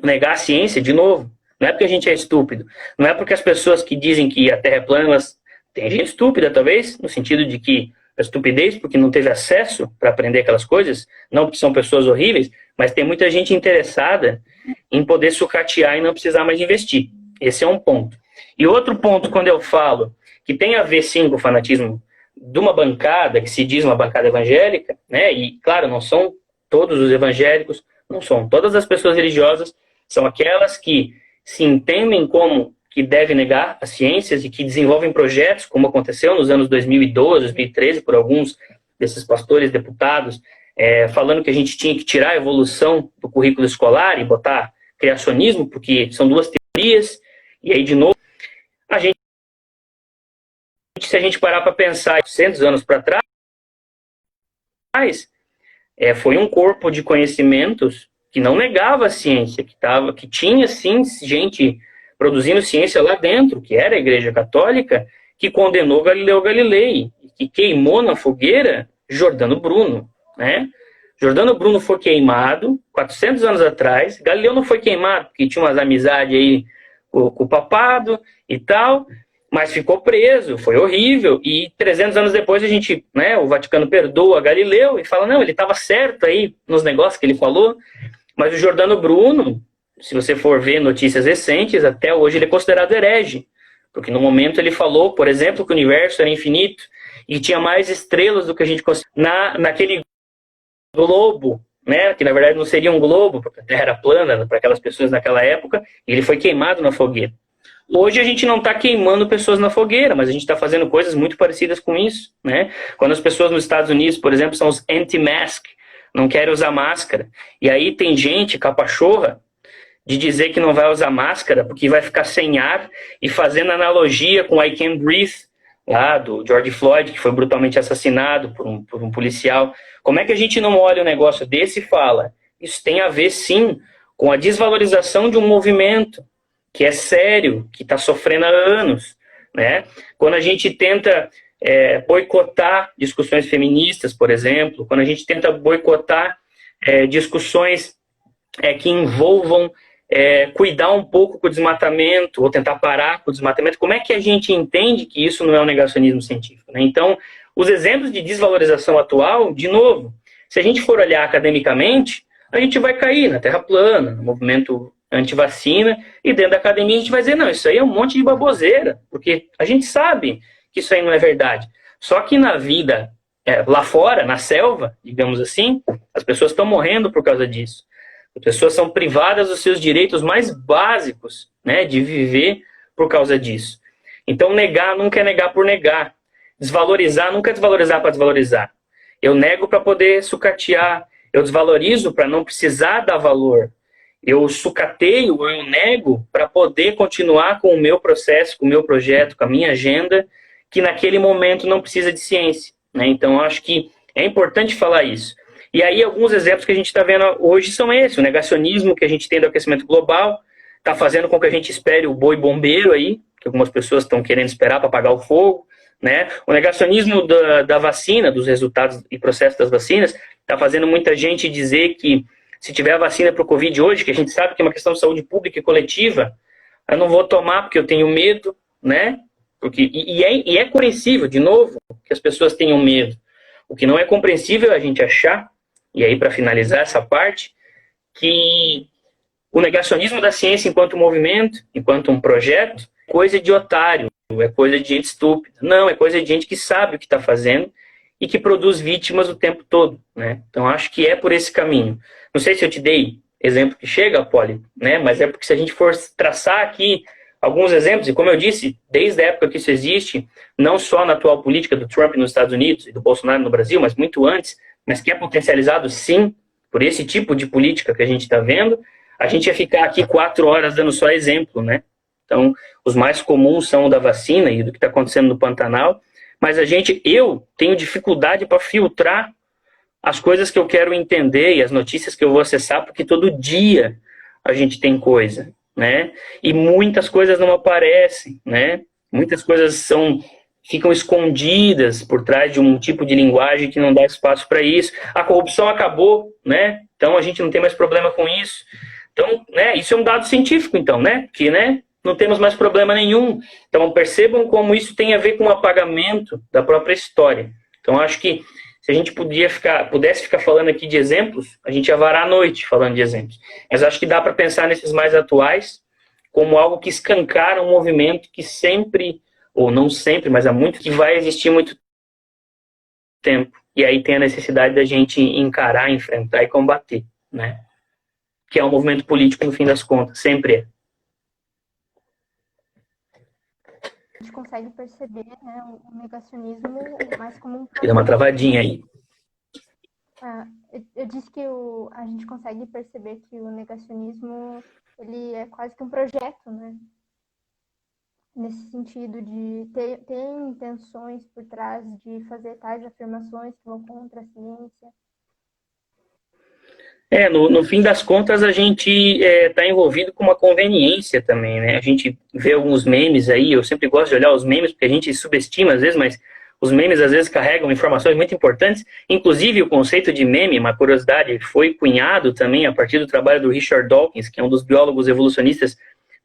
negar a ciência, de novo, não é porque a gente é estúpido, não é porque as pessoas que dizem que a Terra é plana, elas... Tem gente estúpida, talvez, no sentido de que a estupidez porque não teve acesso para aprender aquelas coisas, não porque são pessoas horríveis, mas tem muita gente interessada em poder sucatear e não precisar mais investir. Esse é um ponto. E outro ponto, quando eu falo que tem a ver, sim, com o fanatismo de uma bancada, que se diz uma bancada evangélica, né? E, claro, não são todos os evangélicos, não são todas as pessoas religiosas, são aquelas que se entendem como que devem negar as ciências e que desenvolvem projetos, como aconteceu nos anos 2012, 2013, por alguns desses pastores, deputados, falando que a gente tinha que tirar a evolução do currículo escolar e botar criacionismo, porque são duas teorias, e aí, de novo, se a gente parar para pensar 800 anos para trás, foi um corpo de conhecimentos que não negava a ciência, que tinha, sim, gente produzindo ciência lá dentro, que era a Igreja Católica, que condenou Galileu Galilei, que queimou na fogueira Giordano Bruno, né? Giordano Bruno foi queimado 400 anos atrás, Galileu não foi queimado, porque tinha umas amizades aí com o papado e tal, mas ficou preso, foi horrível, e 300 anos depois a gente, né, o Vaticano perdoa Galileu e fala, não, ele estava certo aí nos negócios que ele falou, mas o Giordano Bruno, se você for ver notícias recentes, até hoje ele é considerado herege. Porque no momento ele falou, por exemplo, que o universo era infinito e tinha mais estrelas do que a gente consegue. Naquele globo, né, que na verdade não seria um globo, porque a Terra era plana para aquelas pessoas naquela época, e ele foi queimado na fogueira. Hoje a gente não está queimando pessoas na fogueira, mas a gente está fazendo coisas muito parecidas com isso, né? Quando as pessoas nos Estados Unidos, por exemplo, são os anti-mask, não querem usar máscara, e aí tem gente capachorra de dizer que não vai usar máscara porque vai ficar sem ar, e fazendo analogia com I Can't Breathe, lá do George Floyd, que foi brutalmente assassinado por um policial. Como é que a gente não olha um negócio desse e fala? Isso tem a ver, sim, com a desvalorização de um movimento que é sério, que está sofrendo há anos, né? Quando a gente tenta boicotar discussões feministas, por exemplo, quando a gente tenta boicotar discussões que envolvam cuidar um pouco com o desmatamento, ou tentar parar com o desmatamento, como é que a gente entende que isso não é um negacionismo científico, né? Então, os exemplos de desvalorização atual, de novo, se a gente for olhar academicamente, a gente vai cair na Terra plana, no movimento anti-vacina, e dentro da academia a gente vai dizer, não, isso aí é um monte de baboseira, porque a gente sabe que isso aí não é verdade. Só que na vida, lá fora, na selva, digamos assim, as pessoas estão morrendo por causa disso. As pessoas são privadas dos seus direitos mais básicos, né, de viver por causa disso. Então, negar nunca é negar por negar. Desvalorizar nunca é desvalorizar para desvalorizar. Eu nego para poder sucatear. Eu desvalorizo para não precisar dar valor. Eu sucateio, eu nego para poder continuar com o meu processo, com o meu projeto, com a minha agenda, que naquele momento não precisa de ciência, né? Então, eu acho que é importante falar isso. E aí, alguns exemplos que a gente está vendo hoje são esses. O negacionismo que a gente tem do aquecimento global está fazendo com que a gente espere o boi bombeiro aí, que algumas pessoas estão querendo esperar para apagar o fogo, né? O negacionismo da vacina, dos resultados e processos das vacinas, está fazendo muita gente dizer que se tiver a vacina para o Covid hoje, que a gente sabe que é uma questão de saúde pública e coletiva, Eu não vou tomar porque eu tenho medo, né? E é compreensível, de novo, que as pessoas tenham medo. O que não é compreensível é a gente achar, e aí para finalizar essa parte, que o negacionismo da ciência enquanto movimento, enquanto um projeto, é coisa de otário, é coisa de gente estúpida. Não, é coisa de gente que sabe o que está fazendo e que produz vítimas o tempo todo, né? Então, acho que é por esse caminho. Não sei se eu te dei exemplo que chega, Poli, né? Mas é porque se a gente for traçar aqui alguns exemplos, e como eu disse, desde a época que isso existe, não só na atual política do Trump nos Estados Unidos e do Bolsonaro no Brasil, mas muito antes, mas que é potencializado, sim, por esse tipo de política que a gente está vendo, a gente ia ficar aqui 4 horas dando só exemplo, né? Então, os mais comuns são o da vacina e do que está acontecendo no Pantanal, mas eu tenho dificuldade para filtrar as coisas que eu quero entender e as notícias que eu vou acessar, porque todo dia a gente tem coisa, né? E muitas coisas não aparecem, né? Muitas coisas ficam escondidas por trás de um tipo de linguagem que não dá espaço para isso. A corrupção acabou, né? Então a gente não tem mais problema com isso. Então, né, isso é um dado científico, então, né? Que, né, não temos mais problema nenhum. Então, percebam como isso tem a ver com o apagamento da própria história. Então, acho que se a gente pudesse ficar falando aqui de exemplos, a gente ia varar a noite falando de exemplos. Mas acho que dá para pensar nesses mais atuais como algo que escancara um movimento que sempre, ou não sempre, mas há muito, que vai existir muito tempo. E aí tem a necessidade da gente encarar, enfrentar e combater, né? Que é um movimento político, no fim das contas, sempre é. A gente consegue perceber, né, o negacionismo mais como um... Dá uma travadinha aí. Eu disse que a gente consegue perceber que o negacionismo ele é quase que um projeto, né? Nesse sentido de ter intenções por trás de fazer tais afirmações que vão contra a ciência. No fim das contas, a gente está envolvido com uma conveniência também, né? A gente vê alguns memes aí, eu sempre gosto de olhar os memes, porque a gente subestima às vezes, mas os memes às vezes carregam informações muito importantes. Inclusive, o conceito de meme, uma curiosidade, foi cunhado também a partir do trabalho do Richard Dawkins, que é um dos biólogos evolucionistas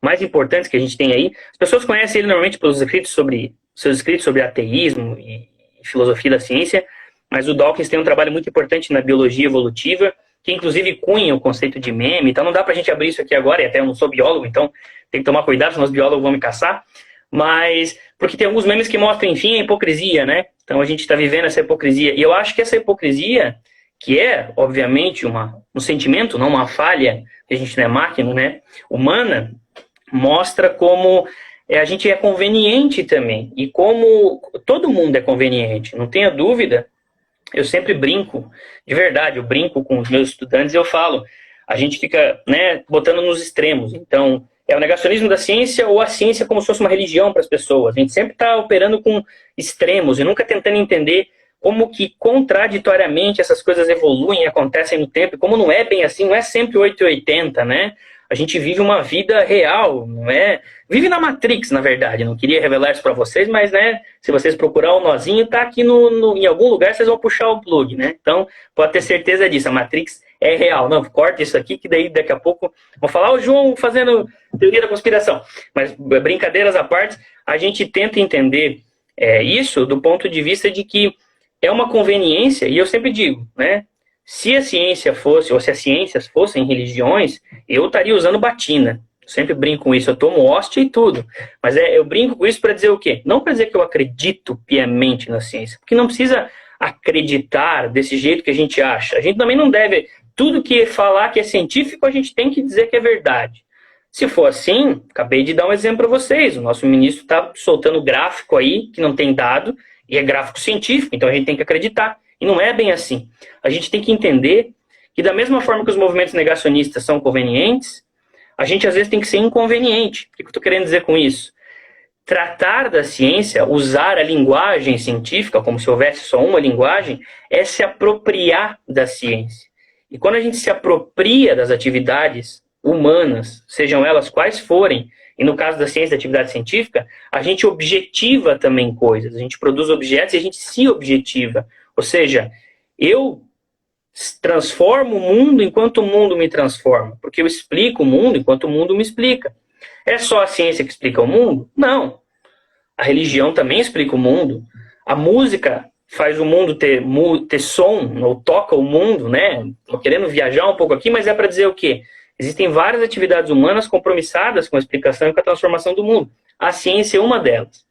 mais importantes que a gente tem aí. As pessoas conhecem ele normalmente pelos seus escritos sobre ateísmo e filosofia da ciência, mas o Dawkins tem um trabalho muito importante na biologia evolutiva, que inclusive cunha o conceito de meme. Então não dá pra gente abrir isso aqui agora, e até eu não sou biólogo, então tem que tomar cuidado, senão os biólogos vão me caçar. Mas, porque tem alguns memes que mostram, enfim, a hipocrisia, né? Então a gente está vivendo essa hipocrisia. E eu acho que essa hipocrisia, que é, obviamente, um sentimento, não uma falha, que a gente não é máquina, né? Humana, mostra como a gente é conveniente também. E como todo mundo é conveniente, não tenha dúvida. Eu sempre brinco, de verdade, eu brinco com os meus estudantes e eu falo, a gente fica, né, botando nos extremos. Então, é o negacionismo da ciência ou a ciência como se fosse uma religião para as pessoas. A gente sempre está operando com extremos e nunca tentando entender como que contraditoriamente essas coisas evoluem e acontecem no tempo. E como não é bem assim, não é sempre 880, né? A gente vive uma vida real, não é? Vive na Matrix, na verdade. Não queria revelar isso para vocês, mas, né, se vocês procurar o nozinho, tá aqui em algum lugar, vocês vão puxar o plug, né? Então, pode ter certeza disso. A Matrix é real. Não, corta isso aqui, que daí daqui a pouco vão falar o João fazendo teoria da conspiração. Mas, brincadeiras à parte, a gente tenta entender isso do ponto de vista de que é uma conveniência, e eu sempre digo, né? Se a ciência fosse, ou se as ciências fossem religiões, eu estaria usando batina. Eu sempre brinco com isso, eu tomo hóstia e tudo. Mas eu brinco com isso para dizer o quê? Não para dizer que eu acredito piamente na ciência, porque não precisa acreditar desse jeito que a gente acha. A gente também não deve, tudo que falar que é científico, a gente tem que dizer que é verdade. Se for assim, acabei de dar um exemplo para vocês. O nosso ministro está soltando gráfico aí, que não tem dado, e é gráfico científico, então a gente tem que acreditar. E não é bem assim. A gente tem que entender que da mesma forma que os movimentos negacionistas são convenientes, a gente às vezes tem que ser inconveniente. O que eu estou querendo dizer com isso? Tratar da ciência, usar a linguagem científica, como se houvesse só uma linguagem, é se apropriar da ciência. E quando a gente se apropria das atividades humanas, sejam elas quais forem, e no caso da ciência, da atividade científica, a gente objetiva também coisas, a gente produz objetos e a gente se objetiva. Ou seja, eu transformo o mundo enquanto o mundo me transforma, porque eu explico o mundo enquanto o mundo me explica. É só a ciência que explica o mundo? Não. A religião também explica o mundo. A música faz o mundo ter som, ou toca o mundo, né? Tô querendo viajar um pouco aqui, mas é para dizer o quê? Existem várias atividades humanas compromissadas com a explicação e com a transformação do mundo. A ciência é uma delas.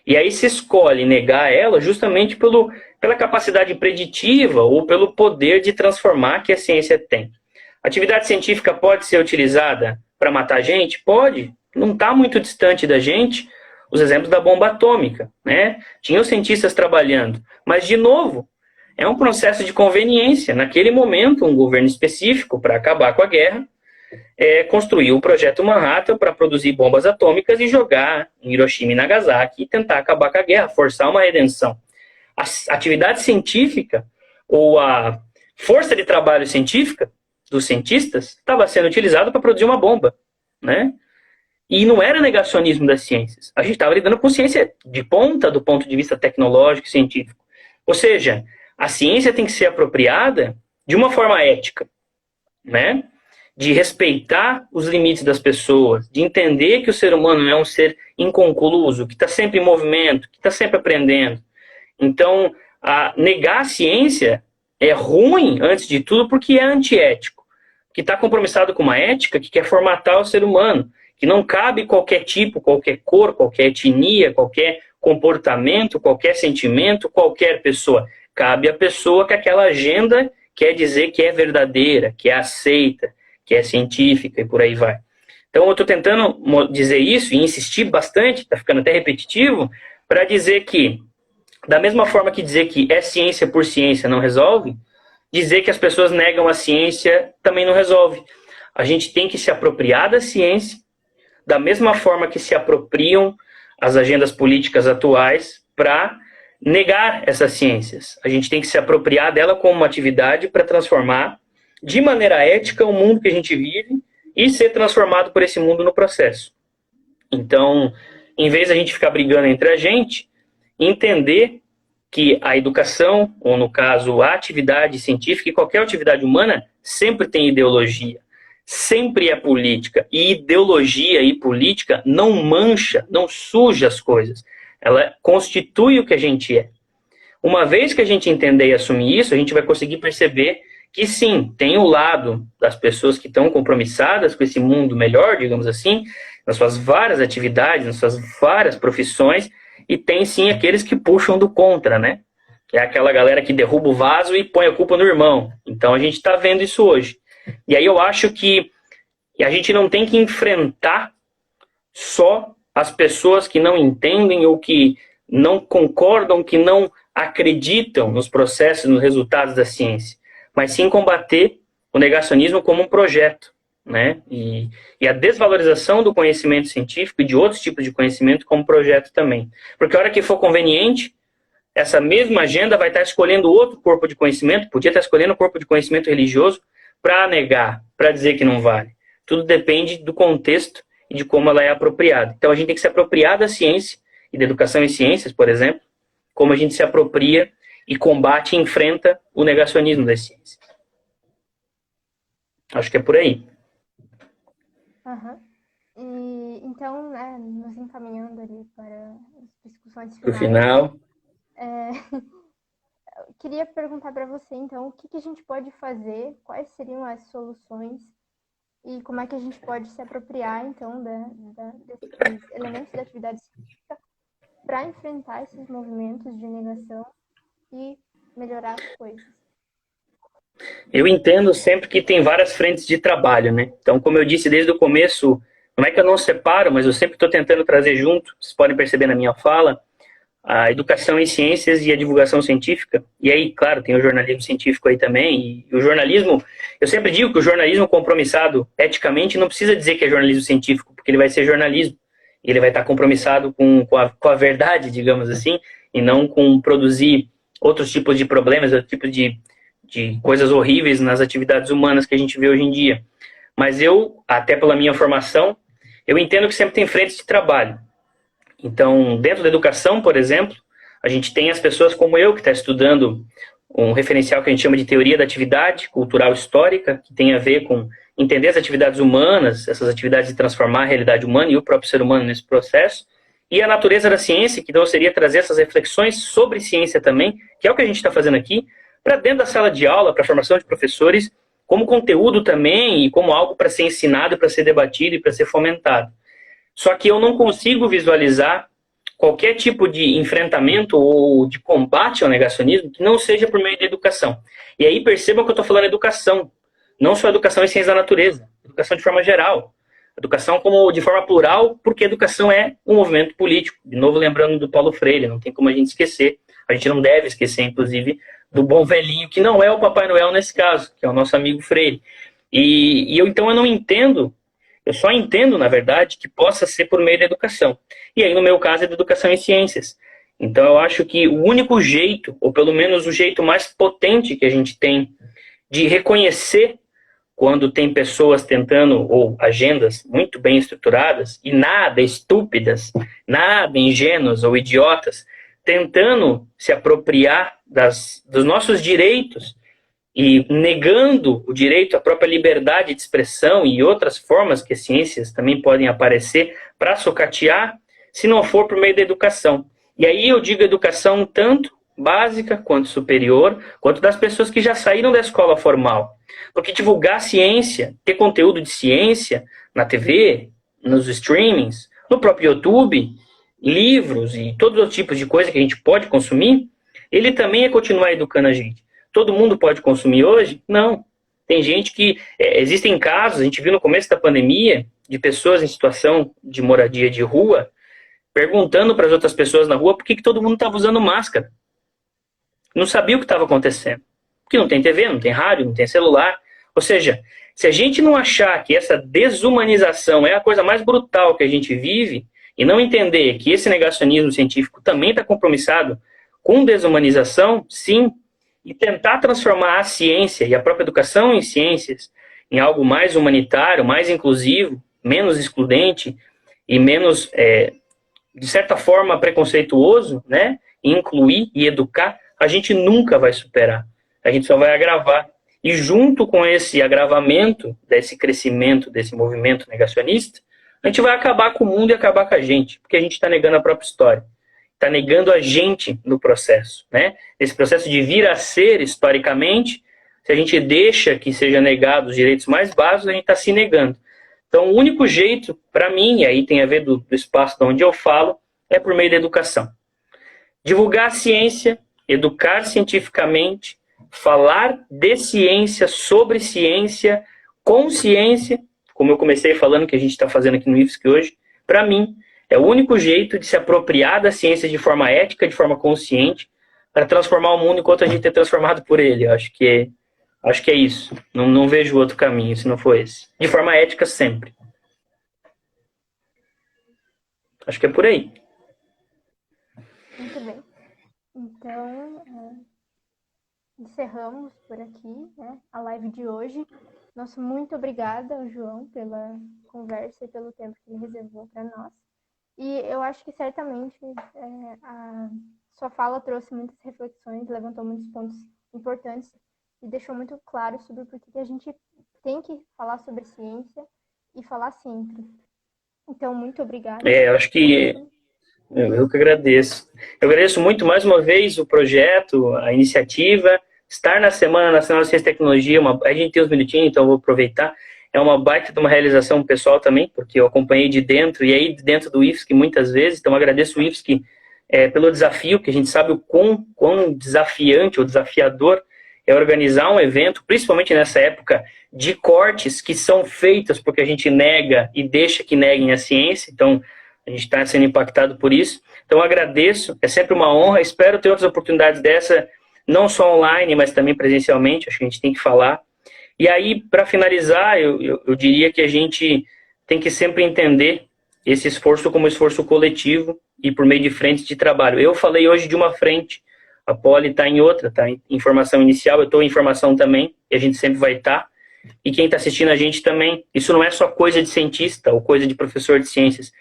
E aí se escolhe negar ela justamente pela capacidade preditiva ou pelo poder de transformar que a ciência tem. A atividade científica pode ser utilizada para matar gente? Pode. Não está muito distante da gente os exemplos da bomba atômica, né? Tinham cientistas trabalhando, mas, de novo, é um processo de conveniência. Naquele momento, um governo específico, para acabar com a guerra, construiu o Projeto Manhattan para produzir bombas atômicas e jogar em Hiroshima e Nagasaki e tentar acabar com a guerra, forçar uma redenção. A atividade científica, ou a força de trabalho científica dos cientistas, estava sendo utilizada para produzir uma bomba, né? E não era negacionismo das ciências. A gente estava lidando com ciência de ponta do ponto de vista tecnológico e científico. Ou seja, a ciência tem que ser apropriada de uma forma ética, né? De respeitar os limites das pessoas, de entender que o ser humano é um ser inconcluso, que está sempre em movimento, que está sempre aprendendo. Então, negar a ciência é ruim, antes de tudo, porque é antiético, que está compromissado com uma ética que quer formatar o ser humano, que não cabe qualquer tipo, qualquer cor, qualquer etnia, qualquer comportamento, qualquer sentimento, qualquer pessoa. Cabe a pessoa que aquela agenda quer dizer que é verdadeira, que é aceita, que é científica e por aí vai. Então eu estou tentando dizer isso e insistir bastante, está ficando até repetitivo, para dizer que, da mesma forma que dizer que é ciência por ciência não resolve, dizer que as pessoas negam a ciência também não resolve. A gente tem que se apropriar da ciência, da mesma forma que se apropriam as agendas políticas atuais para negar essas ciências. A gente tem que se apropriar dela como uma atividade para transformar de maneira ética o mundo que a gente vive e ser transformado por esse mundo no processo. Então, em vez de a gente ficar brigando entre a gente, entender que a educação, ou no caso a atividade científica e qualquer atividade humana, sempre tem ideologia. Sempre é política. E ideologia e política não mancha, não suja as coisas. Ela constitui o que a gente é. Uma vez que a gente entender e assumir isso, a gente vai conseguir perceber que sim, tem o lado das pessoas que estão compromissadas com esse mundo melhor, digamos assim, nas suas várias atividades, nas suas várias profissões, e tem sim aqueles que puxam do contra, né? Que é aquela galera que derruba o vaso e põe a culpa no irmão. Então a gente está vendo isso hoje. E aí eu acho que a gente não tem que enfrentar só as pessoas que não entendem ou que não concordam, que não acreditam nos processos, nos resultados da ciência, mas sim combater o negacionismo como um projeto, né? E a desvalorização do conhecimento científico e de outros tipos de conhecimento como projeto também. Porque a hora que for conveniente, essa mesma agenda vai estar escolhendo outro corpo de conhecimento, podia estar escolhendo o corpo de conhecimento religioso, para negar, para dizer que não vale. Tudo depende do contexto e de como ela é apropriada. Então a gente tem que se apropriar da ciência e da educação em ciências, por exemplo, como a gente se apropria e combate e enfrenta o negacionismo das ciências. Acho que é por aí. Uhum. E, então, nos encaminhando ali para as discussões Para o finais. final. Queria perguntar para você, então, o que a gente pode fazer, quais seriam as soluções e como é que a gente pode se apropriar, então, desses elementos da atividade científica para enfrentar esses movimentos de negação e melhorar as coisas. Eu entendo sempre que tem várias frentes de trabalho, né? Então, como eu disse desde o começo, não é que eu não separo, mas eu sempre estou tentando trazer junto, vocês podem perceber na minha fala, a educação em ciências e a divulgação científica. E aí, claro, tem o jornalismo científico aí também. E o jornalismo, eu sempre digo que o jornalismo compromissado eticamente não precisa dizer que é jornalismo científico, porque ele vai ser jornalismo. Ele vai estar compromissado com a verdade, digamos assim, e não com produzir outros tipos de problemas, outros tipos de coisas horríveis nas atividades humanas que a gente vê hoje em dia. Mas eu, até pela minha formação, eu entendo que sempre tem frentes de trabalho. Então, dentro da educação, por exemplo, a gente tem as pessoas como eu, que está estudando um referencial que a gente chama de teoria da atividade cultural histórica, que tem a ver com entender as atividades humanas, essas atividades de transformar a realidade humana e o próprio ser humano nesse processo, e a natureza da ciência, que então seria trazer essas reflexões sobre ciência também, que é o que a gente está fazendo aqui, para dentro da sala de aula, para a formação de professores, como conteúdo também e como algo para ser ensinado, para ser debatido e para ser fomentado. Só que eu não consigo visualizar qualquer tipo de enfrentamento ou de combate ao negacionismo que não seja por meio da educação. E aí percebam que eu estou falando educação, não só educação em ciência da natureza, educação de forma geral. Educação como de forma plural, porque educação é um movimento político. De novo, lembrando do Paulo Freire, não tem como a gente esquecer. A gente não deve esquecer, inclusive, do bom velhinho, que não é o Papai Noel nesse caso, que é o nosso amigo Freire. Então eu não entendo, eu só entendo, na verdade, que possa ser por meio da educação. E aí, no meu caso, é da educação em ciências. Então eu acho que o único jeito, ou pelo menos o jeito mais potente que a gente tem de reconhecer quando tem pessoas tentando, ou agendas muito bem estruturadas, e nada estúpidas, nada ingênuas ou idiotas, tentando se apropriar dos nossos direitos e negando o direito à própria liberdade de expressão e outras formas que as ciências também podem aparecer para socatear, se não for por meio da educação. E aí eu digo educação tanto básica quanto superior, quanto das pessoas que já saíram da escola formal. Porque divulgar ciência, ter conteúdo de ciência na TV, nos streamings, no próprio YouTube, livros e todos os tipos de coisa que a gente pode consumir, ele também é continuar educando a gente. Todo mundo pode consumir hoje? Não. Tem gente que... existem casos, a gente viu no começo da pandemia, de pessoas em situação de moradia de rua, perguntando para as outras pessoas na rua por que todo mundo estava usando máscara. Não sabia o que estava acontecendo. Porque não tem TV, não tem rádio, não tem celular. Ou seja, se a gente não achar que essa desumanização é a coisa mais brutal que a gente vive, e não entender que esse negacionismo científico também está compromissado com desumanização, sim, e tentar transformar a ciência e a própria educação em ciências em algo mais humanitário, mais inclusivo, menos excludente e menos, de certa forma, preconceituoso, né? Incluir e educar, a gente nunca vai superar. A gente só vai agravar. E junto com esse agravamento, desse crescimento, desse movimento negacionista, a gente vai acabar com o mundo e acabar com a gente, porque a gente está negando a própria história. Está negando a gente no processo, né? Esse processo de vir a ser, historicamente, se a gente deixa que seja negado os direitos mais básicos, a gente está se negando. Então, o único jeito, para mim, e aí tem a ver do espaço de onde eu falo, é por meio da educação. Divulgar a ciência, educar cientificamente, falar de ciência, sobre ciência, com ciência, como eu comecei falando que a gente está fazendo aqui no IFSC hoje, para mim, é o único jeito de se apropriar da ciência de forma ética, de forma consciente, para transformar o mundo enquanto a gente é transformado por ele. Eu acho que é isso. Não vejo outro caminho, se não for esse. De forma ética, sempre. Acho que é por aí. Muito bem. Então, encerramos por aqui, né, a live de hoje. Nosso muito obrigada ao João pela conversa e pelo tempo que ele reservou para nós. E eu acho que certamente a sua fala trouxe muitas reflexões, levantou muitos pontos importantes e deixou muito claro sobre por que a gente tem que falar sobre ciência e falar sempre. Então, muito obrigada. Eu acho que eu que agradeço. Eu agradeço muito mais uma vez o projeto, a iniciativa, estar na Semana Nacional de Ciência e Tecnologia. A gente tem uns minutinhos, então eu vou aproveitar. É uma baita de uma realização pessoal também, porque eu acompanhei de dentro, e aí dentro do IFSC muitas vezes, então agradeço o IFSC pelo desafio, que a gente sabe o quão desafiante ou desafiador é organizar um evento, principalmente nessa época de cortes que são feitas porque a gente nega e deixa que neguem a ciência, então a gente está sendo impactado por isso. Então eu agradeço, é sempre uma honra, espero ter outras oportunidades dessa, não só online, mas também presencialmente, acho que a gente tem que falar. E aí, para finalizar, eu diria que a gente tem que sempre entender esse esforço como esforço coletivo e por meio de frentes de trabalho. Eu falei hoje de uma frente, a Poli está em outra, está em formação inicial, eu estou em formação também, e a gente sempre vai estar. E quem está assistindo a gente também. Isso não é só coisa de cientista ou coisa de professor de ciências.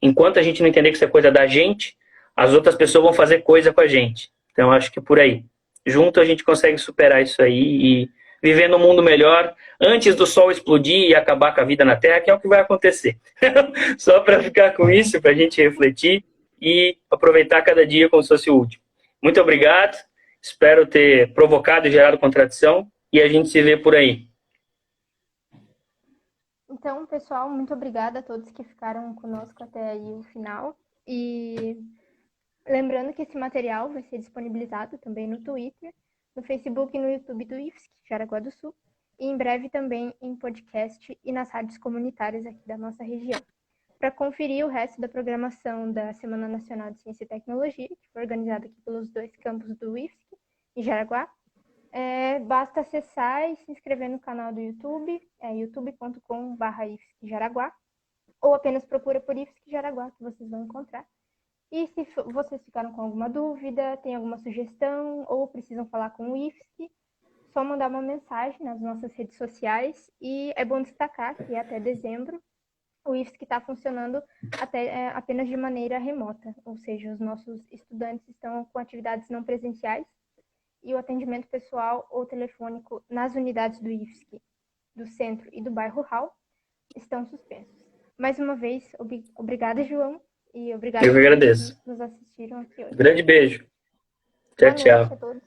Enquanto a gente não entender que isso é coisa da gente, as outras pessoas vão fazer coisa com a gente. Então, acho que por aí. Junto a gente consegue superar isso aí e viver num mundo melhor antes do sol explodir e acabar com a vida na Terra, que é o que vai acontecer. Só para ficar com isso, para a gente refletir e aproveitar cada dia como se fosse o último. Muito obrigado, espero ter provocado e gerado contradição e a gente se vê por aí. Então, pessoal, muito obrigada a todos que ficaram conosco até aí o final. E lembrando que esse material vai ser disponibilizado também no Twitter, no Facebook e no YouTube do IFSC, Jaraguá do Sul, e em breve também em podcast e nas rádios comunitárias aqui da nossa região. Para conferir o resto da programação da Semana Nacional de Ciência e Tecnologia, que foi organizada aqui pelos 2 campos do IFSC, em Jaraguá, basta acessar e se inscrever no canal do YouTube, youtube.com/IFSC-Jaraguá, ou apenas procura por IFSC Jaraguá, que vocês vão encontrar. E se vocês ficaram com alguma dúvida, tem alguma sugestão, ou precisam falar com o IFSC, só mandar uma mensagem nas nossas redes sociais. E é bom destacar que até dezembro o IFSC está funcionando apenas de maneira remota, ou seja, os nossos estudantes estão com atividades não presenciais e o atendimento pessoal ou telefônico nas unidades do IFSC, do centro e do bairro Rural estão suspensos. Mais uma vez, obrigada, João, e obrigada Eu que agradeço. que nos assistiram aqui hoje. Grande beijo. Tchau, tchau. A todos.